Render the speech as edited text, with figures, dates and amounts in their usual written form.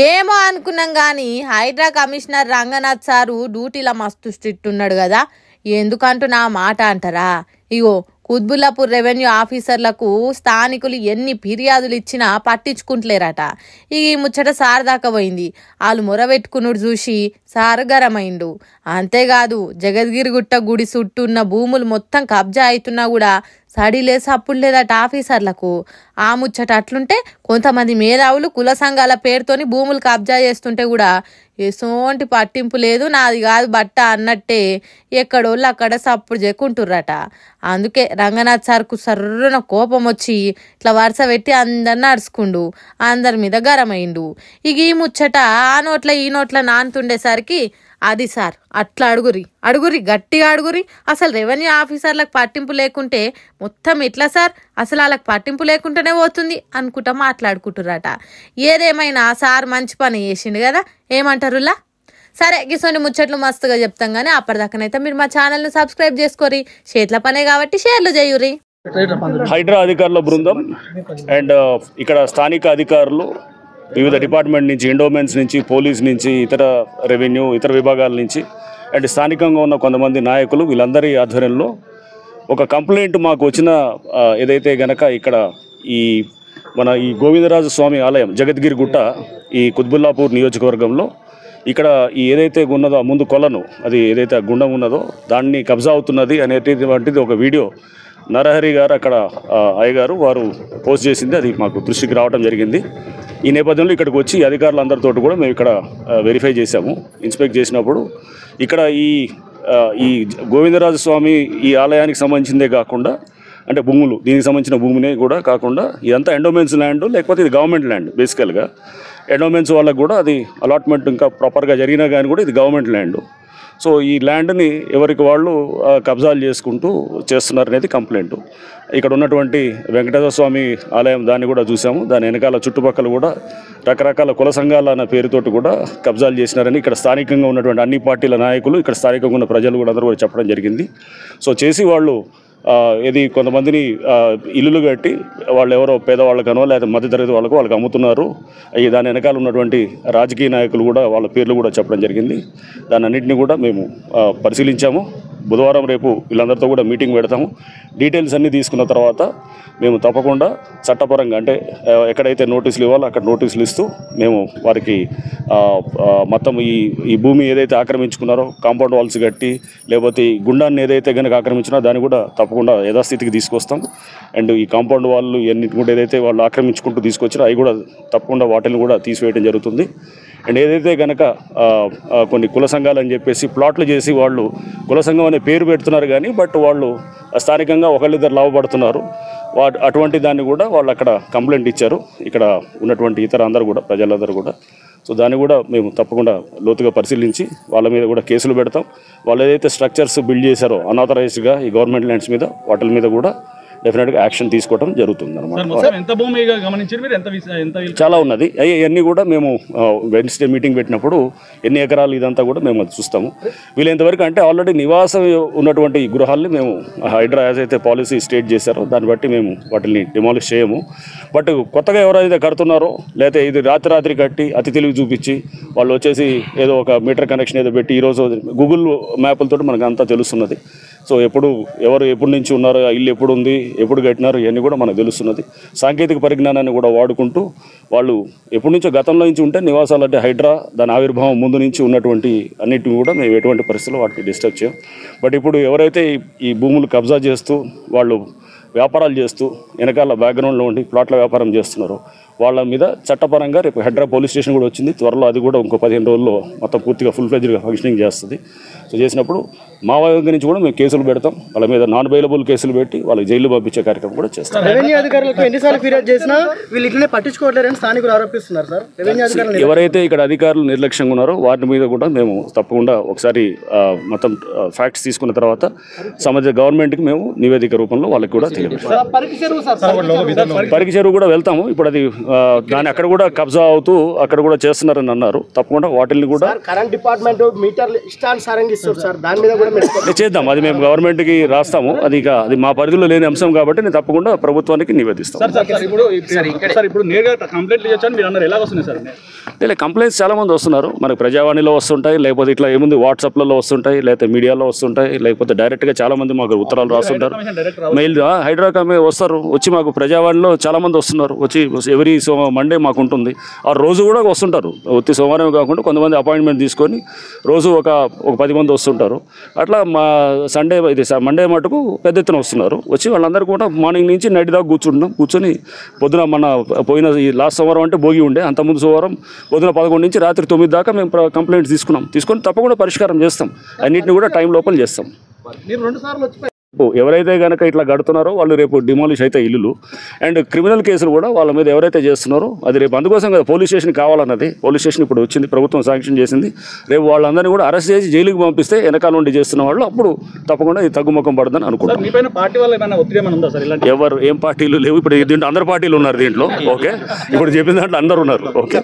ఏమో అనుకున్నాం కానీ హైడ్రా కమిషనర్ రంగనాథ్ సారు డ్యూటీలో మస్తు స్ట్రిక్ట్ ఉన్నాడు కదా. ఎందుకంటూ నా మాట అంటారా? ఇగో కుత్బుల్లాపూర్ రెవెన్యూ ఆఫీసర్లకు స్థానికులు ఎన్ని ఫిర్యాదులు ఇచ్చినా పట్టించుకుంటలేరట. ఈ ముచ్చట సార్ దాకా పోయింది. వాళ్ళు మొరబెట్టుకున్నాడు చూసి సార్ గరమైండు. అంతేకాదు జగద్గిరిగుట్ట గుడి చుట్టూన్న భూములు మొత్తం కబ్జా అవుతున్నా కూడా సడిలే సప్పుడు లేదట ఆఫీసర్లకు. ఆ ముచ్చట అట్లుంటే కొంతమంది మేధావులు కుల సంఘాల పేరుతోని భూములు కబ్జా చేస్తుంటే కూడా ఎసోంటి పట్టింపు లేదు, నాది కాదు బట్ట అన్నట్టే ఎక్కడోళ్ళు అక్కడ సప్పుడు చెక్కుంటుర్రట. అందుకే రంగనాథ్ సార్కు సర్రున కోపం వచ్చి ఇట్లా వరుస పెట్టి అందరిని అడుచుకుండు, అందరి మీద గరమైండు. ఇక ఈ ముచ్చట ఆ నోట్ల ఈ నోట్ల నానుతుండేసరికి అది సార్ అట్లా అడుగురి గట్టిగా అడుగురి. అసలు రెవెన్యూ ఆఫీసర్లకు పట్టింపు లేకుంటే మొత్తం ఎట్లా సార్? అసలు వాళ్ళకి పట్టింపు లేకుంటేనే పోతుంది అనుకుంటా మాట్లాడుకుంటుర్రట. ఏదేమైనా సార్ మంచి పని చేసిండు కదా, ఏమంటారులా? సరే గిసోని ముచ్చట్లు మస్తుగా చెప్తాం కానీ అప్పటిదాకానైతే మీరు మా ఛానల్ను సబ్స్క్రైబ్ చేసుకోరి. చేతుల పనే కాబట్టి షేర్లు చేయురి. హైడ్రా అధికారుల బృందం అండ్ ఇక్కడ స్థానిక అధికారులు వివిధ డిపార్ట్మెంట్ నుంచి, ఎండోమెంట్స్ నుంచి, పోలీస్ నుంచి, ఇతర రెవెన్యూ ఇతర విభాగాల నుంచి అండ్ స్థానికంగా ఉన్న కొంతమంది నాయకులు వీళ్ళందరి ఆధ్వర్యంలో ఒక కంప్లైంట్ మాకు వచ్చిన ఏదైతే గనక ఇక్కడ మన ఈ గోవిందరాజు స్వామి ఆలయం జగద్గిరిగుట్ట ఈ కుత్బుల్లాపూర్ నియోజకవర్గంలో ఇక్కడ ఏదైతే ఉన్నదో ముందు కొలను అది ఏదైతే గుండం ఉన్నదో దాన్ని కబ్జా అవుతున్నది అనేటువంటిది ఒక వీడియో నరహరి గారు అక్కడ అయ్యగారు వారు పోస్ట్ చేసింది, అది మాకు దృష్టికి రావడం జరిగింది. ఈ నేపథ్యంలో ఇక్కడికి వచ్చి అధికారులందరితో కూడా మేము ఇక్కడ వెరిఫై చేశాము. ఇన్స్పెక్ట్ చేసినప్పుడు ఇక్కడ ఈ గోవిందరాజు స్వామి ఈ ఆలయానికి సంబంధించిందే కాకుండా అంటే భూములు దీనికి సంబంధించిన భూమినే కూడా కాకుండా ఇదంతా ఎండోమెంట్స్ ల్యాండ్, లేకపోతే ఇది గవర్నమెంట్ ల్యాండ్. బేసికల్గా ఎండోమెంట్స్ వాళ్ళకు కూడా అది అలాట్మెంట్ ఇంకా ప్రాపర్గా జరిగినా కానీ కూడా ఇది గవర్నమెంట్ ల్యాండ్. సో ఈ ల్యాండ్ని ఎవరికి వాళ్ళు కబ్జాలు చేసుకుంటూ చేస్తున్నారనేది కంప్లైంట్. ఇక్కడ ఉన్నటువంటి వెంకటేశ్వర స్వామి ఆలయం దాన్ని కూడా చూసాము. దాని వెనకాల చుట్టుపక్కల కూడా రకరకాల కుల సంఘాల అన్న పేరుతోటి కూడా కబ్జాలు చేసినారని ఇక్కడ స్థానికంగా ఉన్నటువంటి అన్ని పార్టీల నాయకులు, ఇక్కడ స్థానికంగా ఉన్న ప్రజలు కూడా అందరూ కూడా చెప్పడం జరిగింది. సో చేసి వాళ్ళు ఇది కొంతమందిని ఇల్లులు కట్టి వాళ్ళు ఎవరో పేదవాళ్ళకనో లేదా మధ్యతరగతి వాళ్ళకి అమ్ముతున్నారు. దాని వెనకాల ఉన్నటువంటి రాజకీయ నాయకులు కూడా వాళ్ళ పేర్లు కూడా చెప్పడం జరిగింది. దాని అన్నింటినీ కూడా మేము పరిశీలించాము. బుధవారం రేపు వీళ్ళందరితో కూడా మీటింగ్ పెడతాము. డీటెయిల్స్ అన్నీ తీసుకున్న తర్వాత మేము తప్పకుండా చట్టపరంగా అంటే ఎక్కడైతే నోటీసులు ఇవ్వాలో అక్కడ నోటీసులు ఇస్తూ మేము వారికి మొత్తం ఈ భూమి ఏదైతే ఆక్రమించుకున్నారో కాంపౌండ్ వాల్స్ కట్టి లేకపోతే ఈ గుండాన్ని ఏదైతే కనుక ఆక్రమించినా దాన్ని కూడా తప్పకుండా యథాస్థితికి తీసుకొస్తాం. అండ్ ఈ కాంపౌండ్ వాళ్ళు ఎన్నింటి కూడా ఏదైతే వాళ్ళు ఆక్రమించుకుంటూ తీసుకొచ్చారో అవి కూడా తప్పకుండా వాటిని కూడా తీసివేయడం జరుగుతుంది. అండ్ ఏదైతే కనుక కొన్ని కుల సంఘాలు అని చెప్పేసి ప్లాట్లు చేసి వాళ్ళు కుల సంఘం అనే పేరు పెడుతున్నారు కానీ బట్ వాళ్ళు స్థానికంగా ఒకళ్ళిద్దరు లాభపడుతున్నారు. అటువంటి దాన్ని కూడా వాళ్ళు అక్కడ కంప్లైంట్ ఇచ్చారు, ఇక్కడ ఉన్నటువంటి ఇతర అందరూ కూడా ప్రజలందరూ కూడా. సో దాన్ని కూడా మేము తప్పకుండా లోతుగా పరిశీలించి వాళ్ళ మీద కూడా కేసులు పెడతాం. వాళ్ళు ఏదైతే స్ట్రక్చర్స్ బిల్డ్ చేశారో అన్ఆథరైజ్డ్గా ఈ గవర్నమెంట్ ల్యాండ్స్ మీద వాటి మీద కూడా డెఫినెట్గా యాక్షన్ తీసుకోవడం జరుగుతుంది అనమాట. చాలా ఉన్నది. అవన్నీ కూడా మేము వెన్స్డే మీటింగ్ పెట్టినప్పుడు ఎన్ని ఎకరాలు ఇదంతా కూడా మేము అది చూస్తాము. వీలైనంతవరకు అంటే ఆల్రెడీ నివాసం ఉన్నటువంటి గృహాలని మేము హైడ్రా యాజ్ అయితే పాలసీ స్టేట్ చేశారో దాన్ని బట్టి మేము వాటిని డిమాలిష్ చేయము. బట్ కొత్తగా ఎవరైతే కడుతున్నారో లేకపోతే ఇది రాత్రి కట్టి అతి తెలివి చూపించి వాళ్ళు వచ్చేసి ఏదో ఒక మీటర్ కనెక్షన్ ఏదో పెట్టి ఈరోజు గూగుల్ మ్యాప్లతో మనకు అంతా తెలుస్తున్నది. సో ఎవరు ఎప్పటి నుంచి ఉన్నారో, ఇల్లు ఎప్పుడు ఉంది, ఎప్పుడు కట్టినారు, ఇవన్నీ కూడా మనకు తెలుస్తున్నది. సాంకేతిక పరిజ్ఞానాన్ని కూడా వాడుకుంటూ వాళ్ళు ఎప్పటి నుంచో గతంలో నుంచి ఉంటే నివాసాలు అంటే హైడ్రా దాని ఆవిర్భావం ముందు నుంచి ఉన్నటువంటి అన్నిటిని కూడా మేము ఎటువంటి పరిస్థితుల్లో వాటిని డిస్టర్బ్ చేయం. బట్ ఇప్పుడు ఎవరైతే ఈ భూములు కబ్జా చేస్తూ వాళ్ళు వ్యాపారాలు చేస్తూ వెనకాల బ్యాక్గ్రౌండ్లో ఉండి ప్లాట్ల వ్యాపారం చేస్తున్నారో వాళ్ళ మీద చట్టపరంగా రేపు హైడ్రా పోలీస్ స్టేషన్ కూడా వచ్చింది. త్వరలో అది కూడా ఇంకో 15 రోజుల్లో మొత్తం పూర్తిగా ఫుల్ ఫ్లెడ్జ్డ్గా ఫంక్షనింగ్ చేస్తుంది. సో చేసినప్పుడు మా వైపు నుంచి కూడా మేము కేసులు పెడతాం. వాళ్ళ మీద నాన్ బెయిలబుల్ కేసులు పెట్టి వాళ్ళకి జైలు పంపించే కార్యక్రమం కూడా చేస్తాం. రెవెన్యూ అధికారులకు ఎన్నిసార్లు ఫిర్యాదు చేసినా వీళ్ళు ఇట్లనే పట్టించుకోవట్లేరని స్థానికులు ఆరోపిస్తున్నారు సార్. రెవెన్యూ అధికారులు ఎవరైతే ఇక్కడ అధికారులు నిర్లక్ష్యంగా ఉన్నారో వాటి మీద కూడా మేము తప్పకుండా ఒకసారి మొత్తం ఫ్యాక్ట్స్ తీసుకున్న తర్వాత సంబంధిత గవర్నమెంట్కి మేము నివేదిక రూపంలో వాళ్ళకి కూడా తెలియజేస్తాం. పరికి చెరువు కూడా వెళ్తాము. ఇప్పుడు అది దాన్ని అక్కడ కూడా కబ్జా అవుతూ అక్కడ కూడా చేస్తున్నారని అన్నారు. తప్పకుండా వాటిని కూడా కరెంట్ డిపార్ట్మెంట్ మీటర్లు ఇష్టానుసారంగా ఇస్తారు సార్. దాని మీద కూడా చేద్దాం, అది మేము గవర్నమెంట్కి రాస్తాము. అది మా పరిధిలో లేని అంశం కాబట్టి నేను తప్పకుండా ప్రభుత్వానికి నివేదిస్తాను. కంప్లైంట్స్ చాలా మంది వస్తున్నారు, మనకు ప్రజావాణిలో వస్తుంటాయి, లేకపోతే ఇట్లా ఏముంది వాట్సాప్లలో వస్తుంటాయి, లేకపోతే మీడియాలో వస్తుంటాయి, లేకపోతే డైరెక్ట్గా చాలా మంది మాకు ఉత్తరాలు రాస్తుంటారు, మెయిల్ హైడ్రాకామే వస్తారు. వచ్చి మాకు ప్రజావాణిలో చాలా మంది వస్తున్నారు, వచ్చి ఎవ్రీ మండే మాకు ఉంటుంది. ఆ రోజు కూడా వస్తుంటారు, ఒత్తి సోమవారం కాకుండా కొంతమంది అపాయింట్మెంట్ తీసుకొని రోజు ఒక 10 మంది వస్తుంటారు. అట్లా మా మండే మటుకు పెద్ద ఎత్తున వస్తున్నారు. వచ్చి వాళ్ళందరూ కూడా మార్నింగ్ నుంచి నైట్ దాకా కూర్చొని పొద్దున మన పోయిన ఈ లాస్ట్ సోమవారం అంటే భోగి ఉండే, అంతకుముందు సోమవారం పొద్దున 11 నుంచి రాత్రి 9 దాకా మేము కంప్లైంట్స్ తీసుకొని తప్పకుండా పరిష్కారం చేస్తాం. అన్నింటినీ కూడా టైం లోపల చేస్తాం. ఎవరైతే కనుక ఇట్లా కడుతున్నారో వాళ్ళు రేపు డిమాలిష్ అయితే ఇల్లులు, అండ్ క్రిమినల్ కేసులు కూడా వాళ్ళ మీద ఎవరైతే చేస్తున్నారో అది రేపు అందుకోసం కదా పోలీస్ స్టేషన్ కావాలన్నది. పోలీస్ స్టేషన్ ఇప్పుడు వచ్చింది, ప్రభుత్వం శాంక్షన్ చేసింది. రేపు వాళ్ళందరినీ కూడా అరెస్ట్ చేసి జైలుకి పంపిస్తే వెనకాల నుండి చేస్తున్న వాళ్ళు అప్పుడు తప్పకుండా ఇది తగ్గుముఖం పడుతుందని అనుకుంటున్నాను. ఎవరు ఏం పార్టీలు లేవు ఇప్పుడు, దీంట్లో అందరు పార్టీలు ఉన్నారు దీంట్లో. ఓకే, ఇప్పుడు చెప్పిన దాంట్లో అందరు ఉన్నారు. ఓకే.